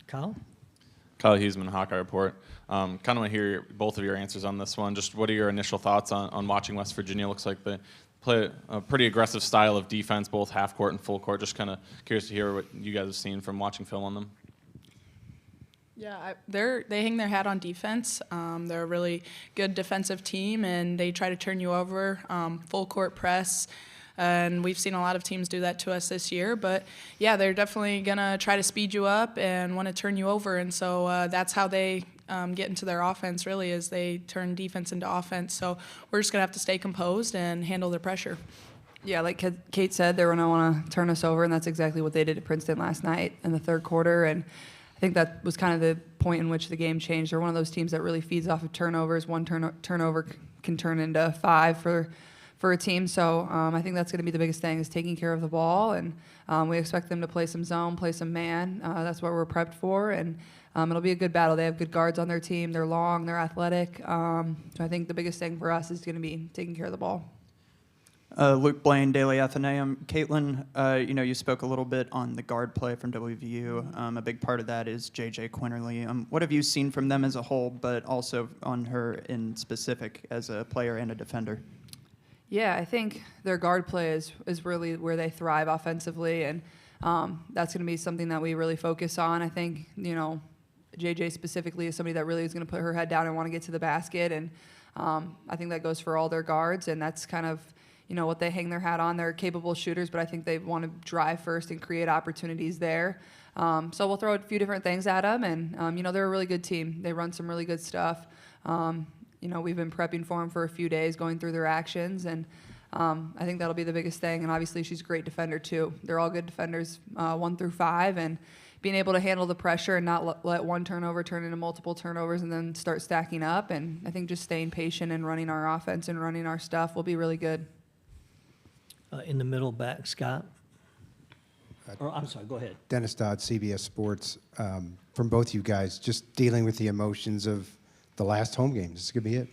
Kyle? Kyle Huseman, Hawkeye Report. Kind of want to hear both of your answers on this one. Just what are your initial thoughts on watching West Virginia? Looks like they play a pretty aggressive style of defense, both half court and full court. Just kind of curious to hear what you guys have seen from watching film on them. Yeah, they hang their hat on defense. They're a really good defensive team, and they try to turn you over, full court press. And we've seen a lot of teams do that to us this year. But, yeah, they're definitely going to try to speed you up and want to turn you over. And so that's how they get into their offense, really, is they turn defense into offense. So we're just going to have to stay composed and handle their pressure. Yeah, like Kate said, they're going to want to turn us over, and that's exactly what they did at Princeton last night in the third quarter. And I think that was kind of the point in which the game changed. They're one of those teams that really feeds off of turnovers. One turnover can turn into 5 for a team. So I think that's going to be the biggest thing, is taking care of the ball. And we expect them to play some zone, play some man. That's what we're prepped for. And it'll be a good battle. They have good guards on their team. They're long. They're athletic. So I think the biggest thing for us is going to be taking care of the ball. Luke Blaine, Daily Athenaeum. Caitlin, you spoke a little bit on the guard play from WVU. A big part of that is J.J. Quinterly. What have you seen from them as a whole, but also on her in specific as a player and a defender? Yeah, I think their guard play is really where they thrive offensively, and that's going to be something that we really focus on. I think, JJ specifically is somebody that really is going to put her head down and want to get to the basket, and I think that goes for all their guards, and that's kind of, what they hang their hat on. They're capable shooters, but I think they want to drive first and create opportunities there. So we'll throw a few different things at them, and, they're a really good team. They run some really good stuff. We've been prepping for them for a few days, going through their actions, and I think that'll be the biggest thing. And obviously, she's a great defender, too. They're all good defenders, 1 through 5, and being able to handle the pressure and not let one turnover turn into multiple turnovers and then start stacking up. And I think just staying patient and running our offense and running our stuff will be really good. In the middle back, Scott? I'm sorry, go ahead. Dennis Dodd, CBS Sports. From both you guys, just dealing with the emotions of the last home game. This is going to be it.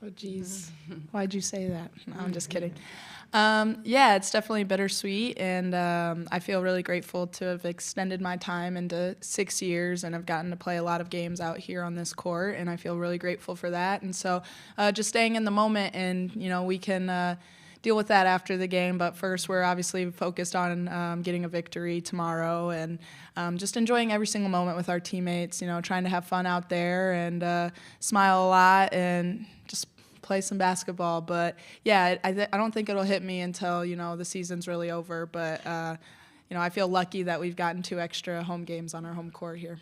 Oh, geez. Why'd you say that? No, I'm just kidding. Yeah, it's definitely bittersweet, and I feel really grateful to have extended my time into 6 years, and I've gotten to play a lot of games out here on this court, and I feel really grateful for that. And so just staying in the moment, and, we can deal with that after the game, but first we're obviously focused on getting a victory tomorrow, and just enjoying every single moment with our teammates, trying to have fun out there and smile a lot and just play some basketball. But yeah, I don't think it'll hit me until, the season's really over, but I feel lucky that we've gotten 2 extra home games on our home court here.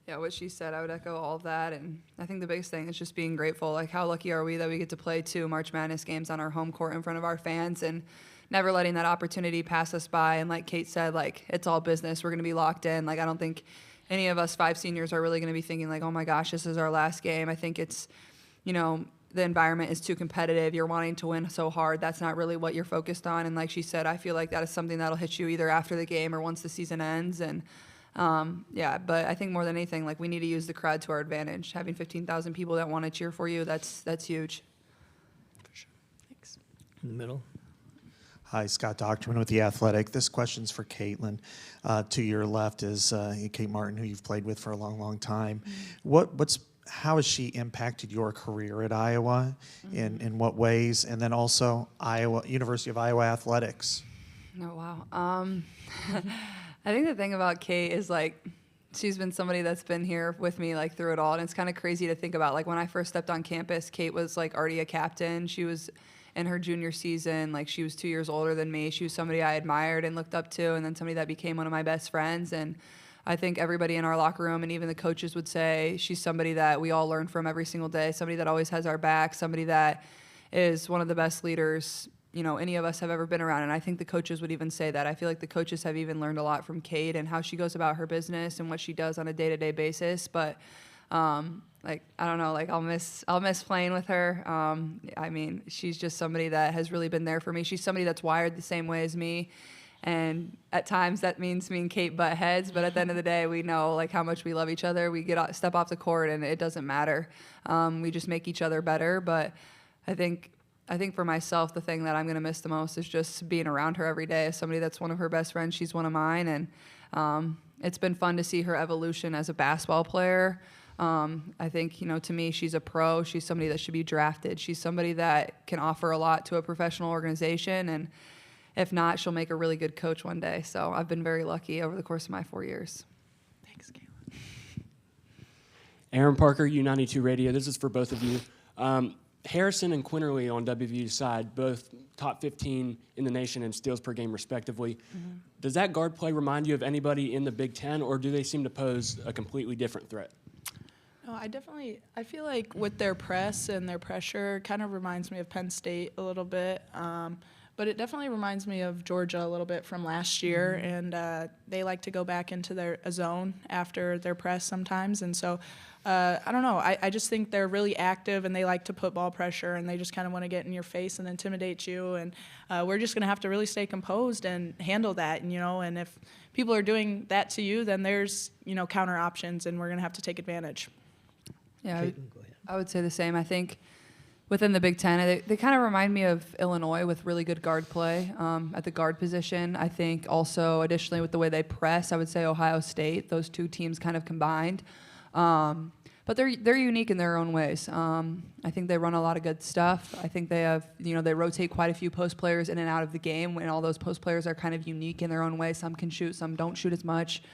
Yeah, what she said, I would echo all of that. And I think the biggest thing is just being grateful. Like, how lucky are we that we get to play 2 March Madness games on our home court in front of our fans, and never letting that opportunity pass us by. And like Kate said, it's all business. We're going to be locked in. I don't think any of us 5 seniors are really going to be thinking oh my gosh, this is our last game. I think it's, the environment is too competitive. You're wanting to win so hard. That's not really what you're focused on. And like she said, I feel like that is something that'll hit you either after the game or once the season ends. And but I think more than anything, we need to use the crowd to our advantage. Having 15,000 people that want to cheer for you, that's huge. For sure. Thanks. In the middle. Hi, Scott Docterman with The Athletic. This question's for Caitlin. To your left is Kate Martin, who you've played with for a long, long time. Mm-hmm. How has she impacted your career at Iowa? In what ways? And then also University of Iowa athletics. Oh, wow. I think the thing about Kate is she's been somebody that's been here with me through it all, and it's kind of crazy to think about. When I first stepped on campus, Kate was already a captain. She was in her junior season. She was 2 years older than me. She was somebody I admired and looked up to, and then somebody that became one of my best friends. And I think everybody in our locker room and even the coaches would say she's somebody that we all learn from every single day, somebody that always has our back, somebody that is one of the best leaders any of us have ever been around. And I think the coaches would even say that. I feel like the coaches have even learned a lot from Kate and how she goes about her business and what she does on a day-to-day basis. But I don't know, I'll miss playing with her. She's just somebody that has really been there for me. She's somebody that's wired the same way as me. And at times that means me and Kate butt heads, but at the end of the day, we know how much we love each other. We step off the court and it doesn't matter. We just make each other better. But I think for myself, the thing that I'm going to miss the most is just being around her every day. As somebody that's one of her best friends, she's one of mine. And It's been fun to see her evolution as a basketball player. I think, to me, she's a pro. She's somebody that should be drafted. She's somebody that can offer a lot to a professional organization, and if not, she'll make a really good coach one day. So I've been very lucky over the course of my 4 years. Thanks, Kayla. Aaron Parker, U92 Radio. This is for both of you. Harrison and Quinterly on WVU's side, both top 15 in the nation in steals per game, respectively. Mm-hmm. Does that guard play remind you of anybody in the Big Ten, or do they seem to pose a completely different threat? No, I feel like with their press and their pressure, kind of reminds me of Penn State a little bit. But it definitely reminds me of Georgia a little bit from last year, and they like to go back into their zone after their press sometimes. And so, I don't know. I just think they're really active, and they like to put ball pressure, and they just kind of want to get in your face and intimidate you. And we're just going to have to really stay composed and handle that. And if people are doing that to you, then there's counter options, and we're going to have to take advantage. Yeah, Caitlin, go ahead. I would say the same. I think within the Big Ten, they kind of remind me of Illinois with really good guard play at the guard position. I think also additionally with the way they press, I would say Ohio State. Those two teams kind of combined. But they're unique in their own ways. I think they run a lot of good stuff. I think they have, they rotate quite a few post players in and out of the game, and all those post players are kind of unique in their own way. Some can shoot, some don't shoot as much.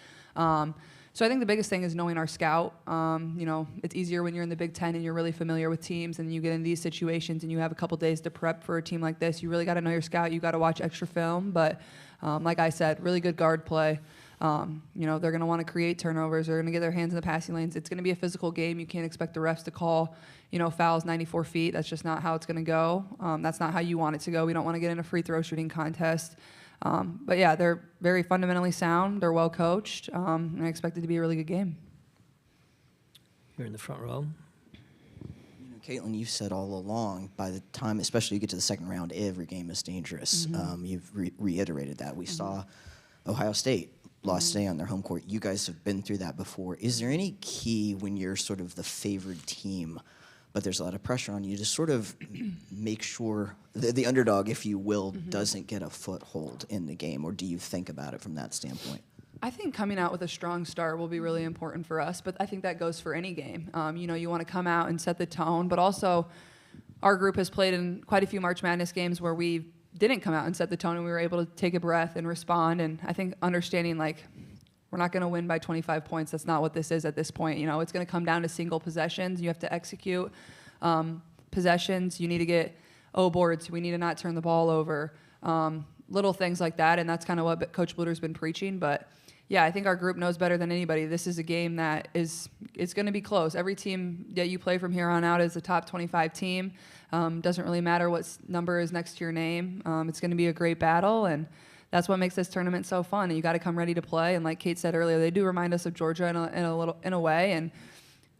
So I think the biggest thing is knowing our scout. It's easier when you're in the Big Ten and you're really familiar with teams, and you get in these situations and you have a couple days to prep for a team like this. You really got to know your scout. You got to watch extra film. But like I said, really good guard play. They're going to want to create turnovers. They're going to get their hands in the passing lanes. It's going to be a physical game. You can't expect the refs to call, fouls 94 feet. That's just not how it's going to go. That's not how you want it to go. We don't want to get in a free throw shooting contest. But yeah, they're very fundamentally sound. They're well coached, and I expect it to be a really good game. Here in the front row. Caitlin, you've said all along, by the time, especially you get to the second round, every game is dangerous. You've reiterated that. We saw Ohio State lost today on their home court. You guys have been through that before. Is there any key when you're sort of the favored team, but there's a lot of pressure on you to sort of make sure the underdog, if you will, doesn't get a foothold in the game? Or do you think about it from that standpoint? I think coming out with a strong start will be really important for us, but I think that goes for any game. You want to come out and set the tone, but also our group has played in quite a few March Madness games where we didn't come out and set the tone, and we were able to take a breath and respond. And I think understanding, we're not going to win by 25 points. That's not what this is at this point. It's going to come down to single possessions. You have to execute possessions. You need to get boards. We need to not turn the ball over. Little things like that, and that's kind of what Coach Bluter's been preaching. But yeah, I think our group knows better than anybody. This is a game that it's going to be close. Every team that you play from here on out is a top 25 team. Doesn't really matter what number is next to your name. It's going to be a great battle, and that's what makes this tournament so fun. And you got to come ready to play. And like Kate said earlier, they do remind us of Georgia in a way. And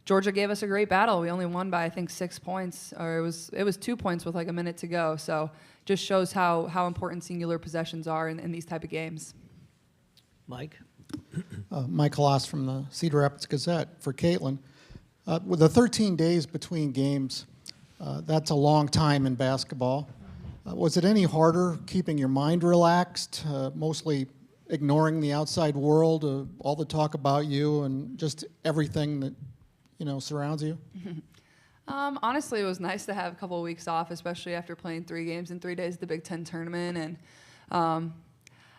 Georgia gave us a great battle. We only won by I think 6 points, or it was 2 points with a minute to go. So just shows how important singular possessions are in these type of games. Mike? Mike Halas from the Cedar Rapids Gazette. For Caitlin, with the 13 days between games, that's a long time in basketball. Was it any harder keeping your mind relaxed, mostly ignoring the outside world, all the talk about you and just everything that surrounds you? Honestly, it was nice to have a couple of weeks off, especially after playing 3 games in 3 days of the Big Ten tournament. And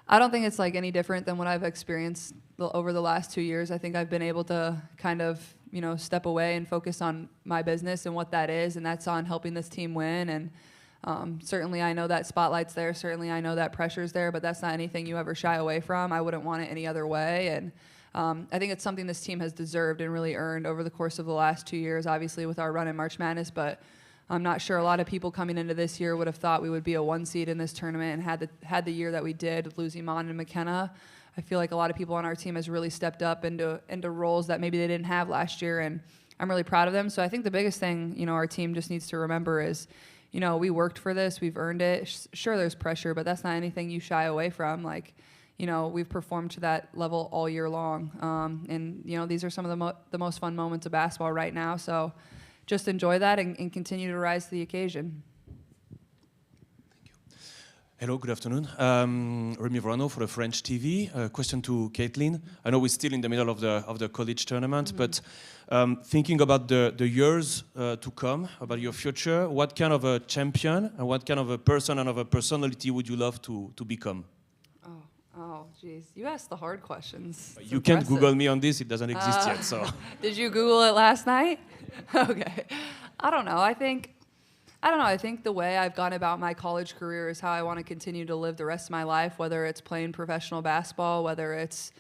I don't think it's any different than what I've experienced over the last 2 years. I think I've been able to kind of, step away and focus on my business and what that is, and that's on helping this team win. And certainly I know that spotlight's there. Certainly I know that pressure's there, but that's not anything you ever shy away from. I wouldn't want it any other way. And I think it's something this team has deserved and really earned over the course of the last 2 years, obviously with our run in March Madness, but I'm not sure a lot of people coming into this year would have thought we would be a 1 seed in this tournament and had the year that we did, losing Mon and McKenna. I feel like a lot of people on our team has really stepped up into roles that maybe they didn't have last year, and I'm really proud of them. So I think the biggest thing, our team just needs to remember is, we worked for this, we've earned it. Sure, there's pressure, but that's not anything you shy away from. We've performed to that level all year long. And these are some of the most fun moments of basketball right now. So just enjoy that and continue to rise to the occasion. Hello, good afternoon. Remy Verano for the French TV. Question to Caitlin. I know we're still in the middle of the college tournament, but thinking about the years to come, about your future, what kind of a champion and what kind of a person and of a personality would you love to become? Oh, geez. You asked the hard questions. It's You can't impressive. Google me on this, it doesn't exist yet, so. Did you Google it last night? Okay. I don't know. I think the way I've gone about my college career is how I want to continue to live the rest of my life, whether it's playing professional basketball, whether it's,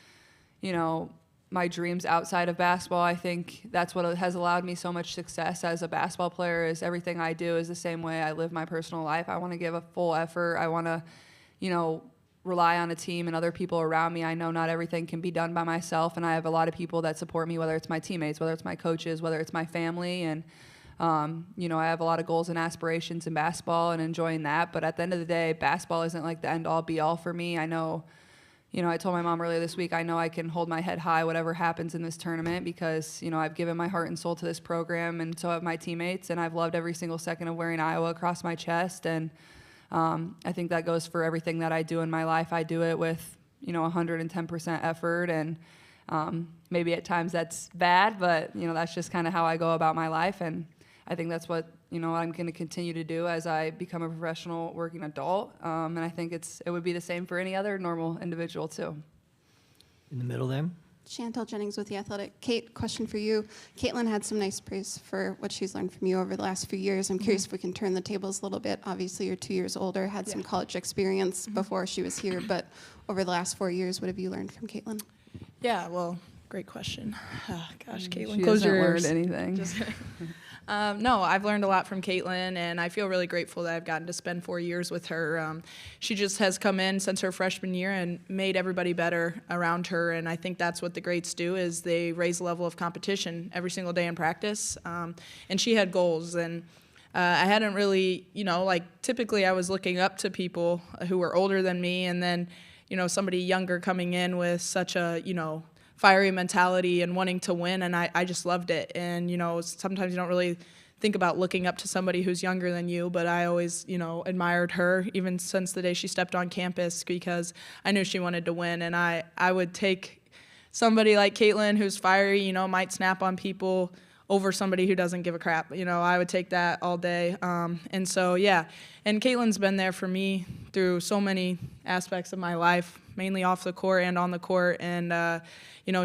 my dreams outside of basketball. I think that's what has allowed me so much success as a basketball player is everything I do is the same way I live my personal life. I want to give a full effort. I want to, rely on a team and other people around me. I know not everything can be done by myself, and I have a lot of people that support me, whether it's my teammates, whether it's my coaches, whether it's my family, and I have a lot of goals and aspirations in basketball and enjoying that. But at the end of the day, basketball isn't like the end all be all for me. I know, I told my mom earlier this week, I know I can hold my head high whatever happens in this tournament because, I've given my heart and soul to this program, and so have my teammates, and I've loved every single second of wearing Iowa across my chest. And I think that goes for everything that I do in my life. I do it with, 110% effort, and maybe at times that's bad, but, that's just kind of how I go about my life. And I think that's what, I'm going to continue to do as I become a professional working adult. And I think it would be the same for any other normal individual, too. In the middle there. Chantel Jennings with The Athletic. Kate, question for you. Caitlin had some nice praise for what she's learned from you over the last few years. I'm curious if we can turn the tables a little bit. Obviously, you're 2 years older, had some college experience before she was here, but over the last 4 years, what have you learned from Caitlin? Yeah, well, great question. Oh, gosh, Caitlin, She close hasn't your learned ears. anything. Just kidding. No, I've learned a lot from Caitlin, and I feel really grateful that I've gotten to spend 4 years with her. She just has come in since her freshman year and made everybody better around her, and I think that's what the greats do is they raise the level of competition every single day in practice. And she had goals, and I hadn't really, typically I was looking up to people who were older than me, and then, somebody younger coming in with such a, fiery mentality and wanting to win, and I just loved it. And, sometimes you don't really think about looking up to somebody who's younger than you, but I always, admired her even since the day she stepped on campus because I knew she wanted to win. And I would take somebody like Caitlin who's fiery, might snap on people over somebody who doesn't give a crap. I would take that all day. And so, yeah. And Caitlin's been there for me through so many aspects of my life, mainly off the court and on the court. And,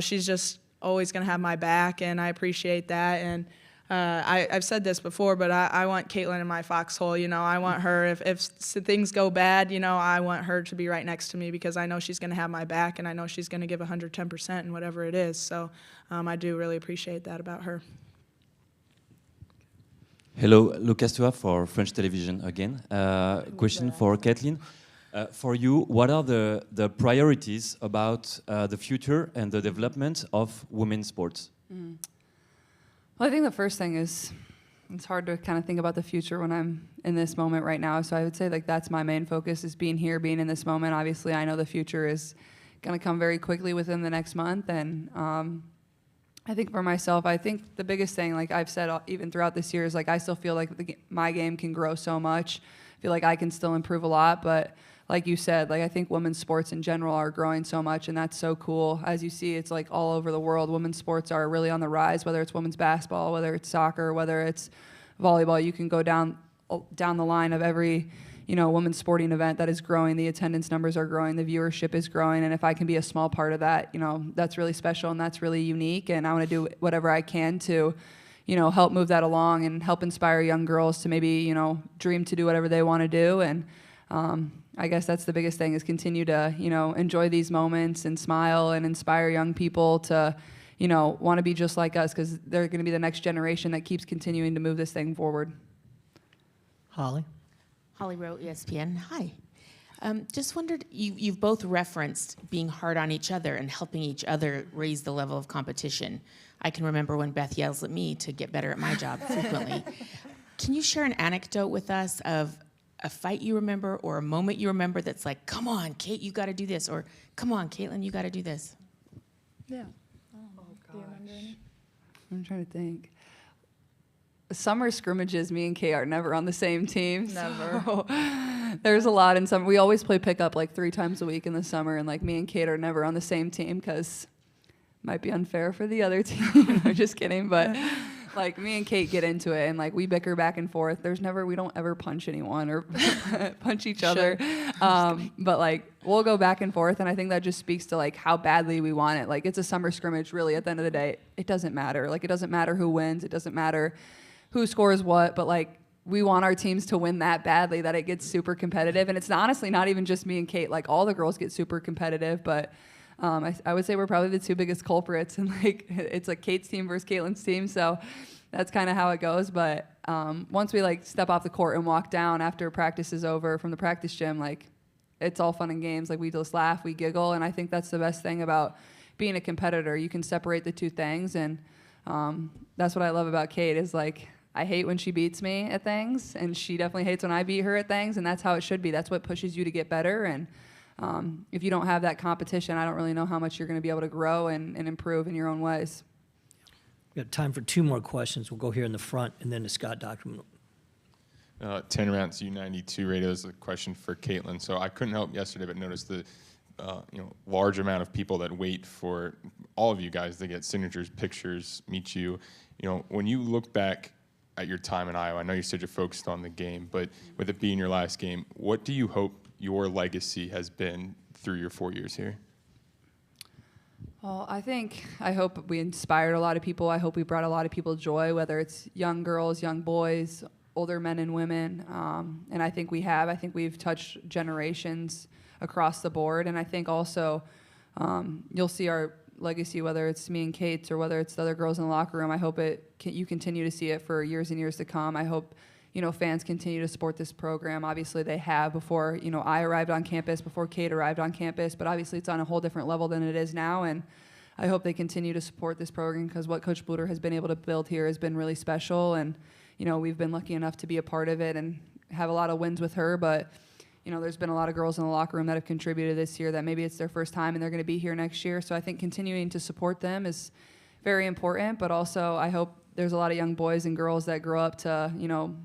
she's just always going to have my back, and I appreciate that. And I've said this before, but I want Caitlin in my foxhole. I want her, if things go bad, I want her to be right next to me because I know she's going to have my back, and I know she's going to give 110% in whatever it is. So I do really appreciate that about her. Hello, Lucas Tua for French television again. Question for Caitlin. For you, what are the priorities about the future and the development of women's sports? Well, I think the first thing is it's hard to kind of think about the future when I'm in this moment right now. So I would say that's my main focus is being here, being in this moment. Obviously, I know the future is going to come very quickly within the next month. And I think for myself, I think the biggest thing, like I've said even throughout this year, is I still feel like my game can grow so much. I feel like I can still improve a lot, but like you said, I think women's sports in general are growing so much, and that's so cool. As you see, it's all over the world. Women's sports are really on the rise, whether it's women's basketball, whether it's soccer, whether it's volleyball. You can go down the line of every, women's sporting event that is growing. The attendance numbers are growing, the viewership is growing, and if I can be a small part of that, that's really special and that's really unique, and I want to do whatever I can to help move that along and help inspire young girls to maybe, dream to do whatever they want to do. And I guess that's the biggest thing is continue to, enjoy these moments and smile and inspire young people to, want to be just like us because they're going to be the next generation that keeps continuing to move this thing forward. Holly? Holly Rowe, ESPN. Hi. Just wondered, you've both referenced being hard on each other and helping each other raise the level of competition. I can remember when Beth yells at me to get better at my job frequently. Can you share an anecdote with us of a fight you remember or a moment you remember that's like, come on, Kate, you got to do this, or come on, Caitlin, you got to do this? Yeah. Oh, gosh. I'm trying to think. Summer scrimmages, me and Kate are never on the same team. Never. So There's a lot in summer. We always play pickup like 3 times a week in the summer, and like me and Kate are never on the same team because might be unfair for the other team. I'm just kidding, but like me and Kate get into it, and like we bicker back and forth. We don't ever punch anyone or punch each other, but like we'll go back and forth, and I think that just speaks to like how badly we want it. Like it's a summer scrimmage, really. At the end of the day, it doesn't matter. Like it doesn't matter who wins. It doesn't matter who scores what, but like we want our teams to win that badly that it gets super competitive. And it's honestly not even just me and Kate. Like all the girls get super competitive, but I would say we're probably the 2 biggest culprits, and like it's like Kate's team versus Caitlin's team, so that's kind of how it goes. But once we like step off the court and walk down after practice is over from the practice gym, like it's all fun and games. Like we just laugh, we giggle, and I think that's the best thing about being a competitor. You can separate the 2 things, and that's what I love about Kate is like I hate when she beats me at things, and she definitely hates when I beat her at things, and that's how it should be. That's what pushes you to get better, and if you don't have that competition, I don't really know how much you're going to be able to grow and improve in your own ways. We have time for 2 more questions. We'll go here in the front and then to Scott Docterman. Tanner Mance, U92 Radio. This is a question for Caitlin. So I couldn't help yesterday but notice the large amount of people that wait for all of you guys to get signatures, pictures, meet you. When you look back at your time in Iowa, I know you said you're focused on the game, but with it being your last game, what do you hope your legacy has been through your 4 years here? Well, I hope we inspired a lot of people. I hope we brought a lot of people joy, whether it's young girls, young boys, older men and women. And I think we have. I think we've touched generations across the board. And I think also you'll see our legacy, whether it's me and Kate's or whether it's the other girls in the locker room. I hope you continue to see it for years and years to come. I hope fans continue to support this program. Obviously, they have before, I arrived on campus, before Kate arrived on campus, but obviously it's on a whole different level than it is now, and I hope they continue to support this program because what Coach Bluder has been able to build here has been really special, and, we've been lucky enough to be a part of it and have a lot of wins with her, but, there's been a lot of girls in the locker room that have contributed this year that maybe it's their first time and they're going to be here next year, so I think continuing to support them is very important, but also I hope there's a lot of young boys and girls that grow up to,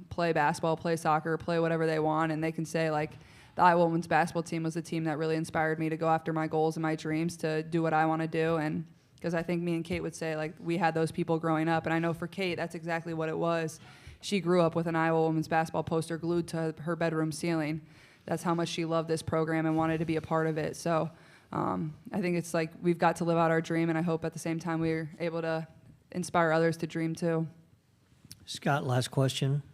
play basketball, play soccer, play whatever they want, and they can say, like, the Iowa women's basketball team was the team that really inspired me to go after my goals and my dreams to do what I want to do, and because I think me and Kate would say, like, we had those people growing up, and I know for Kate, that's exactly what it was. She grew up with an Iowa women's basketball poster glued to her bedroom ceiling. That's how much she loved this program and wanted to be a part of it, so I think it's like we've got to live out our dream, and I hope at the same time we're able to inspire others to dream too. Scott, last question.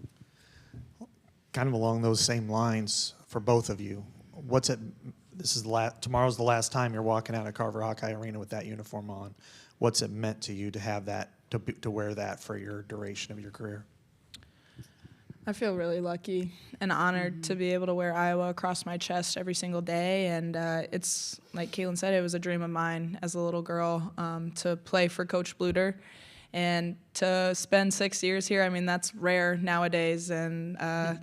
Kind of along those same lines for both of you. Tomorrow's the last time you're walking out of Carver Hawkeye Arena with that uniform on. What's it meant to you to have that, to wear that for your duration of your career? I feel really lucky and honored to be able to wear Iowa across my chest every single day. And it's, like Caitlin said, it was a dream of mine as a little girl to play for Coach Bluder. And to spend 6 years here, I mean, that's rare nowadays. And I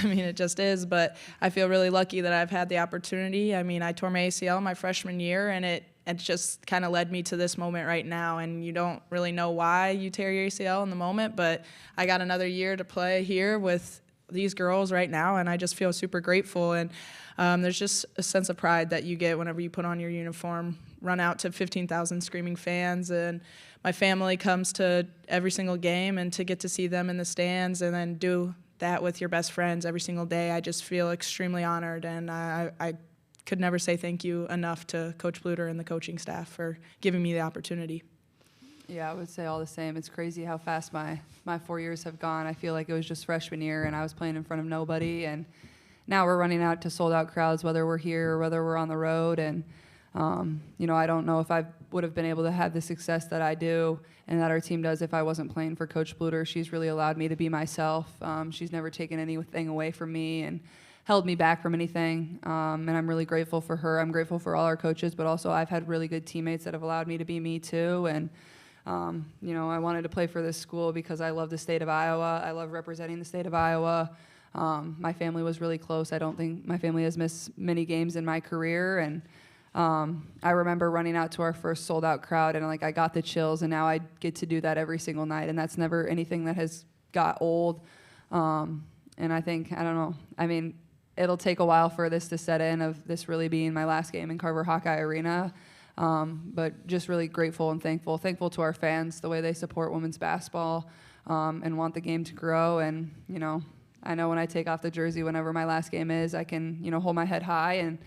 mean, it just is. But I feel really lucky that I've had the opportunity. I mean, I tore my ACL my freshman year, and it just kind of led me to this moment right now. And you don't really know why you tear your ACL in the moment, but I got another year to play here with these girls right now, and I just feel super grateful. And there's just a sense of pride that you get whenever you put on your uniform, run out to 15,000 screaming fans, and my family comes to every single game, and to get to see them in the stands and then do that with your best friends every single day, I just feel extremely honored, and I could never say thank you enough to Coach Bluder and the coaching staff for giving me the opportunity. Yeah, I would say all the same. It's crazy how fast my 4 years have gone. I feel like it was just freshman year, and I was playing in front of nobody, and now we're running out to sold-out crowds, whether we're here or whether we're on the road, and I don't know if I would have been able to have the success that I do and that our team does if I wasn't playing for Coach Bluder. She's really allowed me to be myself. She's never taken anything away from me and held me back from anything, and I'm really grateful for her. I'm grateful for all our coaches, but also I've had really good teammates that have allowed me to be me too, and I wanted to play for this school because I love the state of Iowa. I love representing the state of Iowa. My family was really close. I don't think my family has missed many games in my career, and I remember running out to our first sold-out crowd, and I got the chills, and now I get to do that every single night, and that's never anything that has got old. And I think, I don't know, I mean, it'll take a while for this to set in, of this really being my last game in Carver Hawkeye Arena. But just really grateful and thankful to our fans, the way they support women's basketball, and want the game to grow. And, you know, I know when I take off the jersey, whenever my last game is, I can, you know, hold my head high and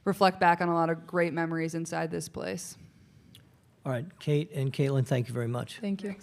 reflect back on a lot of great memories inside this place. All right, Kate and Caitlin, thank you very much. Thank you.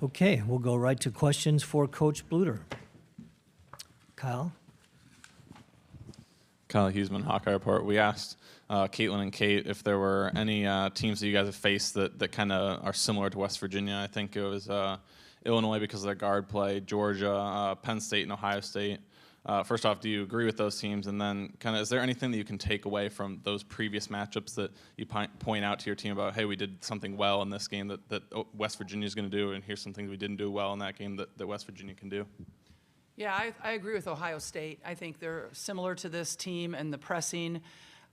Okay, we'll go right to questions for Coach Bluter. Kyle? Kyle Huseman, Hawkeye Report. We asked Caitlin and Kate if there were any teams that you guys have faced that kind of are similar to West Virginia. I think it was Illinois because of their guard play, Georgia, Penn State, and Ohio State. First off, do you agree with those teams? And then kind of is there anything that you can take away from those previous matchups that you point out to your team about, hey, we did something well in this game that West Virginia is going to do, and here's some things we didn't do well in that game that West Virginia can do? Yeah, I agree with Ohio State. I think they're similar to this team and the pressing.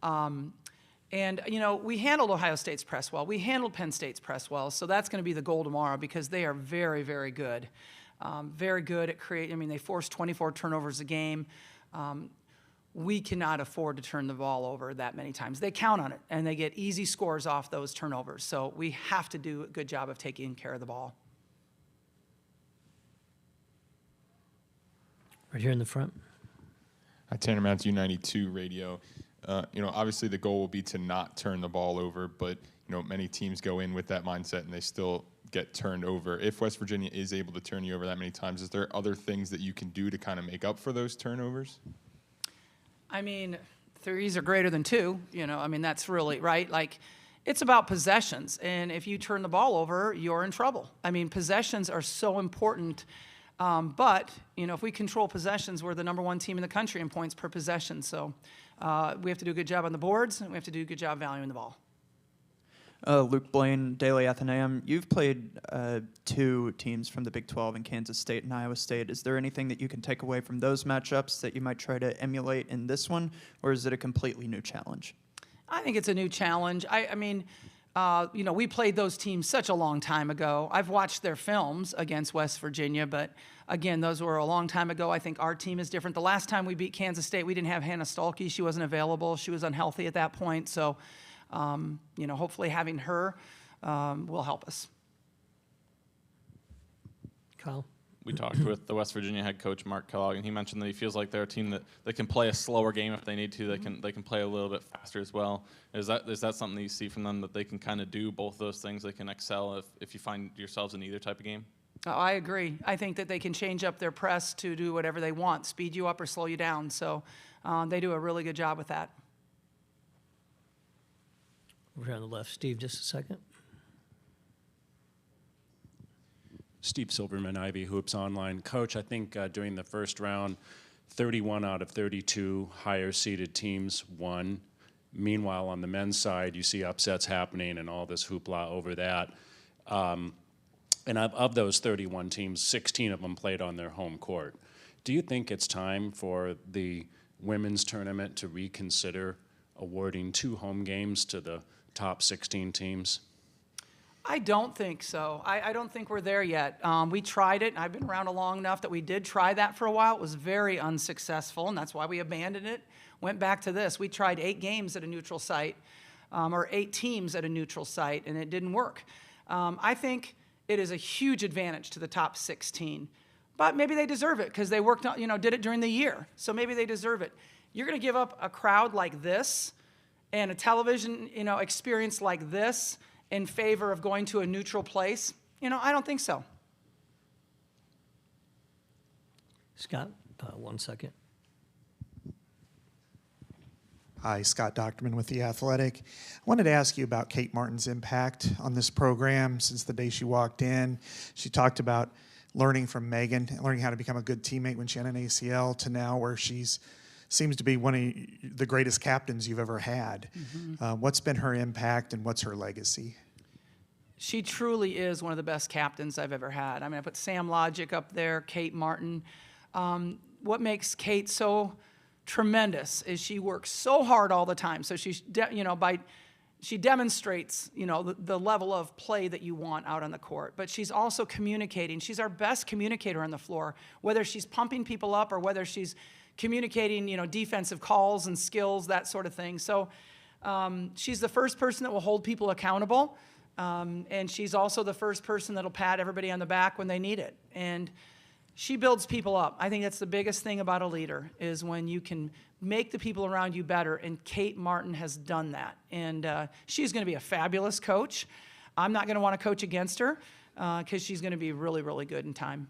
And, you know, we handled Ohio State's press well. We handled Penn State's press well. So that's going to be the goal tomorrow because they are very, very good. Very good at creating. I mean, they force 24 turnovers a game. We cannot afford to turn the ball over that many times. They count on it, and they get easy scores off those turnovers. So we have to do a good job of taking care of the ball. Right here in the front. Hi, Tanner Mounts, U92 Radio. You know, obviously the goal will be to not turn the ball over, but, you know, many teams go in with that mindset and they still get turned over. If West Virginia is able to turn you over that many times, is there other things that you can do to kind of make up for those turnovers? I mean, threes are greater than two, you know, I mean, that's really, right? Like, it's about possessions, and if you turn the ball over, you're in trouble. I mean, possessions are so important, but, you know, if we control possessions, we're the #1 team in the country in points per possession, so we have to do a good job on the boards, and we have to do a good job valuing the ball. Luke Blaine, Daily Athenaeum. You've played two teams from the Big 12 in Kansas State and Iowa State. Is there anything that you can take away from those matchups that you might try to emulate in this one, or is it a completely new challenge? I think it's a new challenge. I mean, you know, we played those teams such a long time ago. I've watched their films against West Virginia, but again, those were a long time ago. I think our team is different. The last time we beat Kansas State, we didn't have Hannah Stolke. She wasn't available. She was unhealthy at that point, so you know, hopefully having her will help us. Kyle? We talked with the West Virginia head coach, Mark Kellogg, and he mentioned that he feels like they're a team that can play a slower game if they need to. They can play a little bit faster as well. Is that something that you see from them, that they can kind of do both those things? They can excel if you find yourselves in either type of game? Oh, I agree. I think that they can change up their press to do whatever they want, speed you up or slow you down. So they do a really good job with that. Over here on the left. Steve, just a second. Steve Silverman, Ivy Hoops Online. Coach, I think during the first round, 31 out of 32 higher seeded teams won. Meanwhile, on the men's side, you see upsets happening and all this hoopla over that. And of those 31 teams, 16 of them played on their home court. Do you think it's time for the women's tournament to reconsider awarding 2 home games to the top 16 teams? I don't think so. I don't think we're there yet. We tried it. I've been around long enough that we did try that for a while. It was very unsuccessful, and that's why we abandoned it. Went back to this. We tried 8 games at a neutral site, or 8 teams at a neutral site, and it didn't work. I think it is a huge advantage to the top 16, but maybe they deserve it because they worked on, did it during the year. So maybe they deserve it. You're going to give up a crowd like this and a television, experience like this in favor of going to a neutral place? I don't think so. Scott, 1 second. Hi, Scott Docterman with The Athletic. I wanted to ask you about Kate Martin's impact on this program since the day she walked in. She talked about learning from Megan, learning how to become a good teammate when she had an ACL, to now where she's seems to be one of the greatest captains you've ever had. What's been her impact and what's her legacy? She truly is one of the best captains I've ever had. I mean, I put Sam Logic up there, Kate Martin. What makes Kate so tremendous is she works so hard all the time. So she demonstrates, the level of play that you want out on the court. But she's also communicating. She's our best communicator on the floor, whether she's pumping people up or whether she's communicating, defensive calls and skills, that sort of thing. So she's the first person that will hold people accountable, and she's also the first person that'll pat everybody on the back when they need it. And she builds people up. I think that's the biggest thing about a leader, is when you can make the people around you better, and Kate Martin has done that. And she's going to be a fabulous coach. I'm not going to want to coach against her because she's going to be really, really good in time.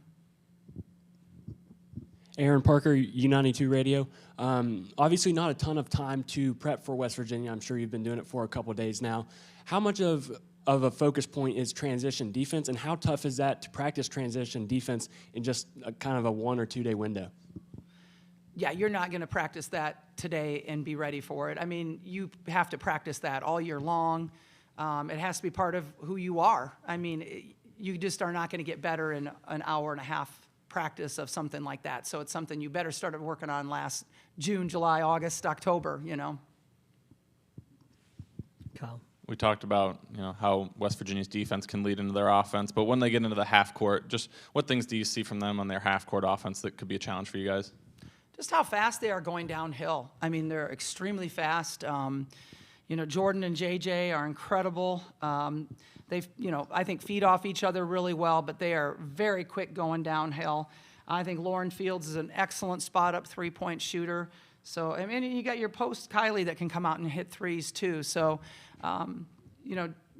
Aaron Parker, U92 Radio. Obviously not a ton of time to prep for West Virginia. I'm sure you've been doing it for a couple of days now. How much of a focus point is transition defense, and how tough is that to practice transition defense in just a kind of a 1 or 2 day window? Yeah, you're not going to practice that today and be ready for it. I mean, you have to practice that all year long. It has to be part of who you are. I mean, you just are not going to get better in an hour and a half practice of something like that. So it's something you better started working on last June, July, August, October, Kyle. We talked about how West Virginia's defense can lead into their offense, but when they get into the half court, just what things do you see from them on their half court offense that could be a challenge for you guys? Just how fast they are going downhill. I mean, they're extremely fast. Jordan and JJ are incredible. They, I think feed off each other really well, but they are very quick going downhill. I think Lauren Fields is an excellent spot-up three-point shooter. So, I mean, you got your post Kylie that can come out and hit threes too. So,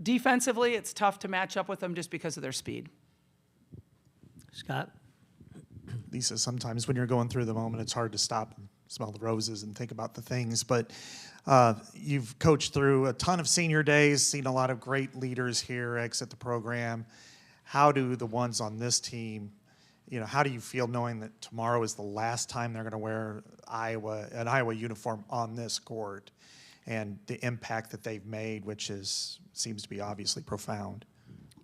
defensively, it's tough to match up with them just because of their speed. Scott? Lisa, sometimes when you're going through the moment, it's hard to stop and smell the roses and think about the things. But you've coached through a ton of senior days, seen a lot of great leaders here exit the program. How do the ones on this team, how do you feel knowing that tomorrow is the last time they're going to wear an Iowa uniform on this court, and the impact that they've made, which seems to be obviously profound?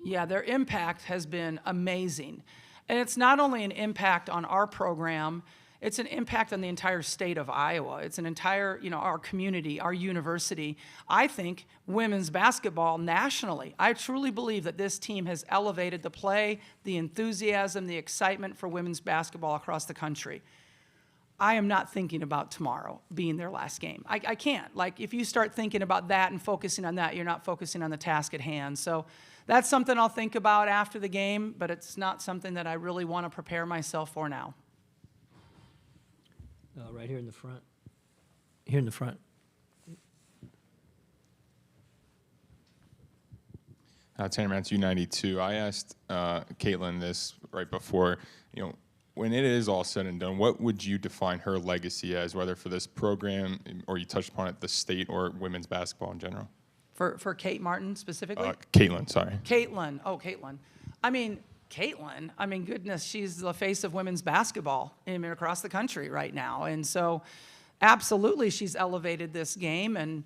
Yeah, their impact has been amazing. And it's not only an impact on our program, it's an impact on the entire state of Iowa. It's an entire, our community, our university. I think women's basketball nationally. I truly believe that this team has elevated the play, the enthusiasm, the excitement for women's basketball across the country. I am not thinking about tomorrow being their last game. I can't. Like, if you start thinking about that and focusing on that, you're not focusing on the task at hand. So that's something I'll think about after the game, but it's not something that I really want to prepare myself for now. Right here in the front. Here in the front. Tanner Mance, U92. I asked Caitlin this right before, when it is all said and done, what would you define her legacy as, whether for this program, or you touched upon it, the state, or women's basketball in general? For Kate Martin specifically? Caitlin, sorry. Caitlin. Oh, Caitlin. I mean, goodness, she's the face of women's basketball across the country right now. And so absolutely she's elevated this game. And,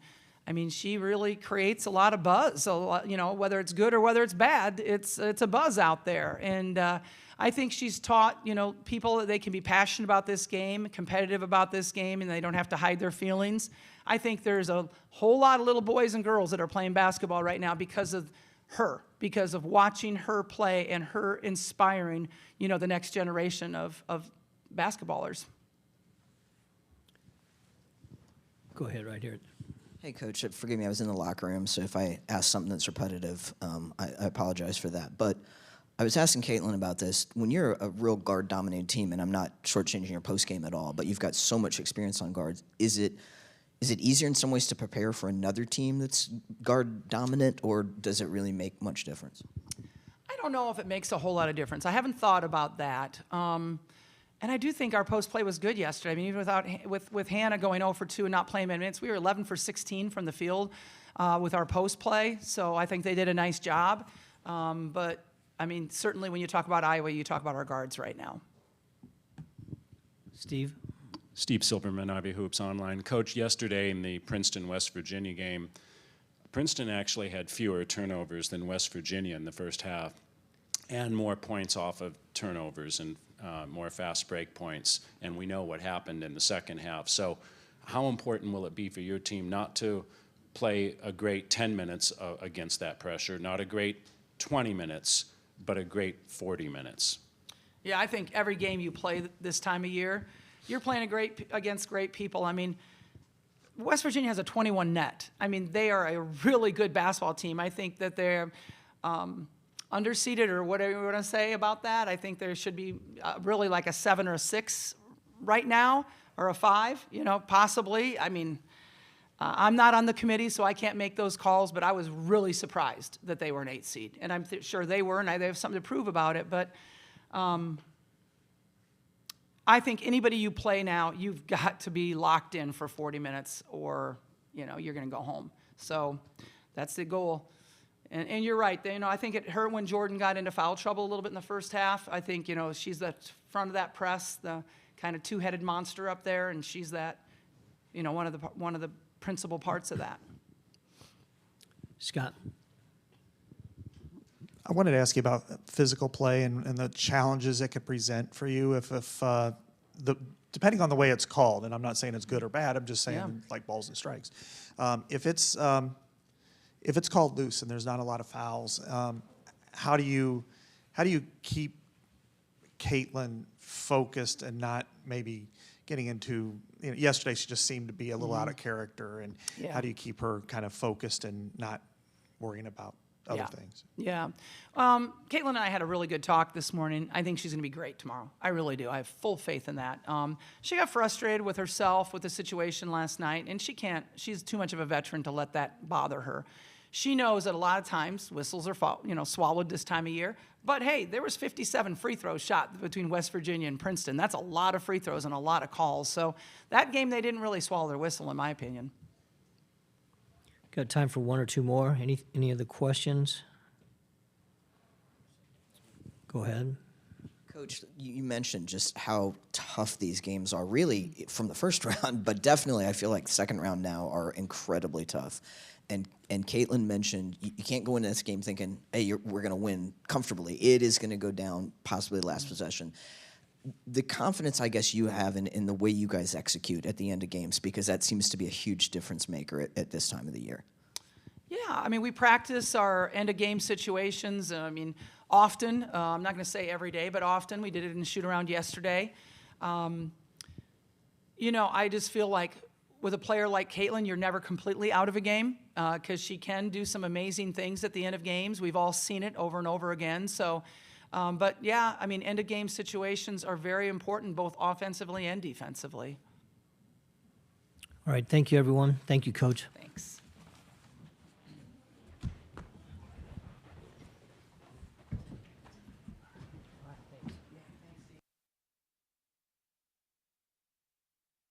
I mean, she really creates a lot of buzz. So, whether it's good or whether it's bad, it's a buzz out there. And I think she's taught, people that they can be passionate about this game, competitive about this game, and they don't have to hide their feelings. I think there's a whole lot of little boys and girls that are playing basketball right now because of her, because of watching her play and her inspiring, the next generation of basketballers. Go ahead, right here. Hey, Coach, forgive me, I was in the locker room, so if I ask something that's repetitive, I apologize for that. But I was asking Caitlin about this. When you're a real guard-dominated team, and I'm not shortchanging your post-game at all, but you've got so much experience on guards, is it easier in some ways to prepare for another team that's guard-dominant, or does it really make much difference? I don't know if it makes a whole lot of difference. I haven't thought about that. And I do think our post play was good yesterday. I mean, even with Hannah going 0 for 2 and not playing many minutes, we were 11 for 16 from the field with our post play. So I think they did a nice job. But I mean, certainly when you talk about Iowa, you talk about our guards right now. Steve? Steve Silverman, Ivy Hoops Online. Coach, yesterday in the Princeton-West Virginia game, Princeton actually had fewer turnovers than West Virginia in the first half and more points off of turnovers and more fast break points. And we know what happened in the second half. So how important will it be for your team not to play a great 10 minutes against that pressure, not a great 20 minutes, but a great 40 minutes? Yeah, I think every game you play this time of year, you're playing against great people. I mean, West Virginia has a 21 net. I mean, they are a really good basketball team. I think that they're underseeded, or whatever you want to say about that. I think there should be really like a 7 or a 6 right now, or a 5, possibly. I mean, I'm not on the committee, so I can't make those calls, but I was really surprised that they were an 8 seed. And I'm sure they were, and they have something to prove about it. But I think anybody you play now, you've got to be locked in for 40 minutes or, you're going to go home. So that's the goal. And you're right. I think it hurt when Jordan got into foul trouble a little bit in the first half. I think, she's the front of that press, the kind of two-headed monster up there, and she's that, one of the principal parts of that. Scott? I wanted to ask you about physical play and the challenges it could present for you depending on the way it's called, and I'm not saying it's good or bad, I'm just saying like balls and strikes. If it's called loose and there's not a lot of fouls, how do you keep Caitlin focused and not maybe getting into, yesterday she just seemed to be a little out of character, and how do you keep her kind of focused and not worrying about other things? Yeah. Caitlin and I had a really good talk this morning. I think she's going to be great tomorrow. I really do. I have full faith in that. She got frustrated with herself with the situation last night, and she's too much of a veteran to let that bother her. She knows that a lot of times whistles are swallowed this time of year. But hey, there was 57 free throws shot between West Virginia and Princeton. That's a lot of free throws and a lot of calls. So that game, they didn't really swallow their whistle, in my opinion. Got time for one or two more. Any other questions? Go ahead. Coach, you mentioned just how tough these games are, really from the first round, but definitely I feel like the second round now are incredibly tough. And Caitlin mentioned you can't go into this game thinking, hey, we're going to win comfortably. It is going to go down, possibly last possession. The confidence, I guess, you have in the way you guys execute at the end of games, because that seems to be a huge difference maker at this time of the year. Yeah, I mean, we practice our end-of-game situations. Often. I'm not going to say every day, but often. We did it in the shoot-around yesterday. I just feel like with a player like Caitlin, you're never completely out of a game because she can do some amazing things at the end of games. We've all seen it over and over again. So, but yeah, end-of-game situations are very important, both offensively and defensively. All right, thank you, everyone. Thank you, Coach. Thanks.